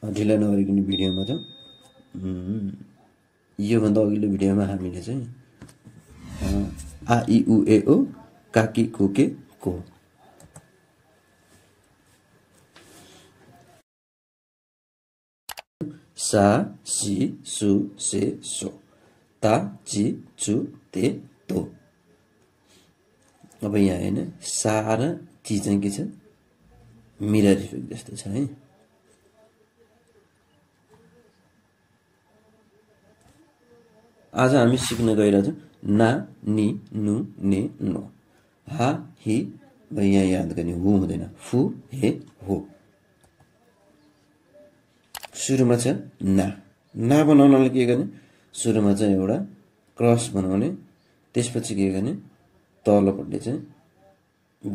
ढिला नगरिकन भिडियोमा चाहिँ योभन्दा अघिल्लो भिडियोमा हामीले चाहिँ आ इ उ ए ओ काकी कुके को सा सी सु से सो ता जी चु ते तो। अब यहाँ हैन सा र ती चाहिँ के छ मिरर इफेक्ट जस्तो छ है। आज हामी सिक्न गइरहेछौँ ना नि नु ने नो हा हि यहाँ याद गर्ने हु हुँदैन फु हे हो। सुरुमा छ ना बनाउनलाई के गर्ने सुरुमा चाहिँ एउटा क्रस बनाउने त्यसपछि के गर्ने तलपट्टि चाहिँ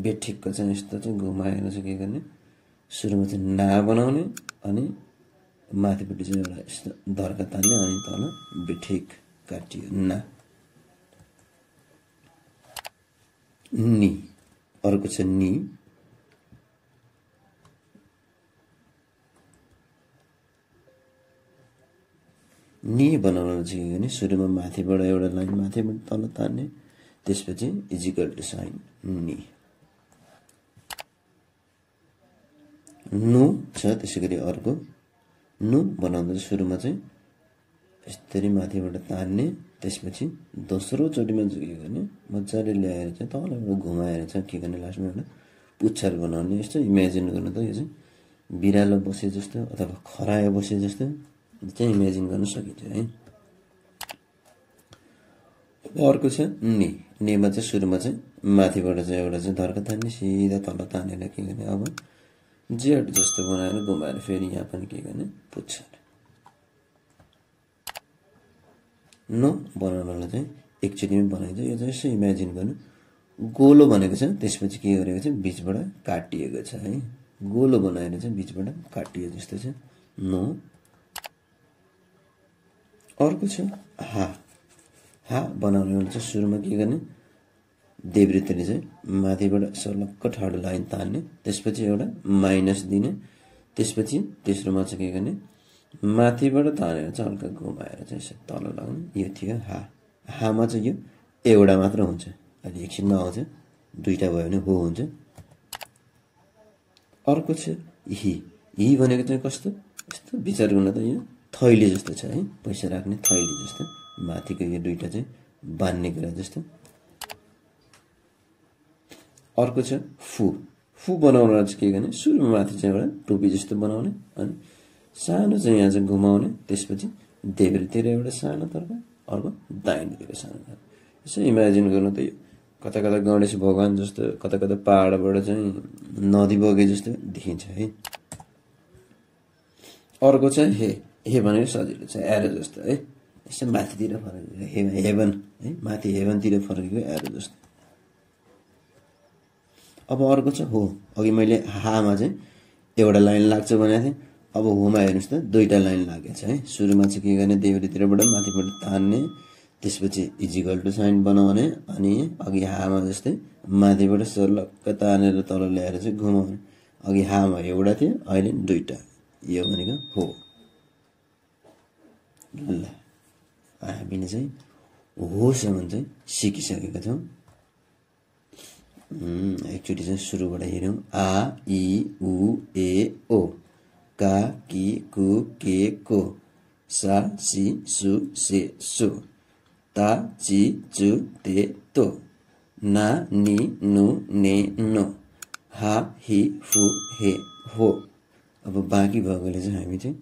बेठिक्क चाहिँ यस्तो चाहिँ घुमाएर चाहिँ के गर्ने सुरुमा चाहिँ ना बनाउने अनि माथिपट्टि चाहिँ एउटा यस्तो धर्का तान्ने अनि तल बेठिक काटियो ना। नि अर्को छ नि बनाउन चाहिँ के गर्ने सुरुमा माथिबाट एउटा लाइन माथिबाट तल तान्ने त्यसपछि इजिकल टु साइन नि। नु छ त्यसैगरी अर्को नु बनाउँदा सुरुमा चाहिँ यसरी माथिबाट तान्ने त्यसपछि दोस्रो चोटिमा चाहिँ के गर्ने मजाले ल्याएर चाहिँ तलबाट घुमाएर चाहिँ के गर्ने लास्टमा एउटा पुच्छर बनाउने। यस्तो इमेजिन गर्नु त यो चाहिँ बिरालो बसे जस्तो अथवा खरायो बसे जस्तो चाहिँ इमेजिन गर्न सकिन्छ है। अर्को छ नेमा चाहिँ सुरुमा चाहिँ माथिबाट चाहिँ एउटा चाहिँ धर्का तान्ने सिधा तल तानेर के गर्ने अब जेड जस्तो बनाएर घुमाएर फेरि यहाँ पनि के गर्ने पुच्छर। नो बनाउनलाई चाहिँ एकचोटिमै बनाइन्छ यो चाहिँ यसो इमेजिन गर्नु गोलो भनेको छ त्यसपछि के गरेको छ बीचबाट काटिएको छ है गोलो बनाएर चाहिँ बीचबाट काटियो जस्तो छ नो। अर्को छ हा बनाउनु चाहिँ सुरुमा के गर्ने देब्रेतिर चाहिँ माथिबाट सलक्क ठाडो लाइन तान्ने त्यसपछि एउटा माइनस दिने त्यसपछि तेस्रोमा चाहिँ के गर्ने माथिबाट तानेर चाहिँ हल्का घुमाएर चाहिँ यसो तल लगाउने यो थियो हामा चाहिँ यो एउटा मात्र हुन्छ अहिले एकछिनमा आउँछ दुईटा भयो भने हो हुन्छ। अर्को छ हि भनेको चाहिँ कस्तो यस्तो विचार गर्न त यो थैली जस्तो छ है पैसा राख्ने थैली जस्तो माथिको यो दुईटा चाहिँ बान्ने कुरा जस्तो। अर्को छ फु बनाउनलाई चाहिँ के गर्ने सुरुमा माथि चाहिँ एउटा टोपी जस्तो बनाउने अनि सानो चाहिँ यहाँ चाहिँ घुमाउने त्यसपछि देब्रेतिर एउटा सानो तर्फ अर्को दाहिनेतिर सानो तर्फ यसो इमेजिन गर्नु त यो कता कता गणेश भगवान जस्तो कता कता पहाडबाट चाहिँ नदी बगे जस्तो देखिन्छ है। अर्को चाहिँ हे भनेको सजिलो छ एरो जस्तो है यसो माथितिर फर्केको हेभन है माथि हेभनतिर फर्केको एरो जस्तो। अब अर्को छ हो अघि मैले हामा चाहिँ एउटा लाइन लाग्छ भनेको थिएँ अब होमा हेर्नुहोस् त दुईटा लाइन लागेको छ है सुरुमा चाहिँ के गर्ने देब्रेतिरबाट माथिबाट तान्ने त्यसपछि इजिकल टु साइन बनाउने अनि अघि हामा जस्तै माथिबाट सर्लक्क तानेर तल ल्याएर चाहिँ घुमाउने अघि हामा एउटा थियो अहिले दुईटा यो भनेको हो। ल हामीले चाहिँ होसम्म चाहिँ सिकिसकेका छौँ। एकचोटि चाहिँ सुरुबाट हेरौँ आ इ उ ए ओ का की कु के को सा सी सु से सो ता जी चु ते तो ना नि नु ने नो हा हि फु हे हो। अब बाँकी भएकोले चाहिँ हामी चाहिँ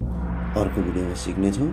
अर्को भिडियोमा सिक्नेछौँ।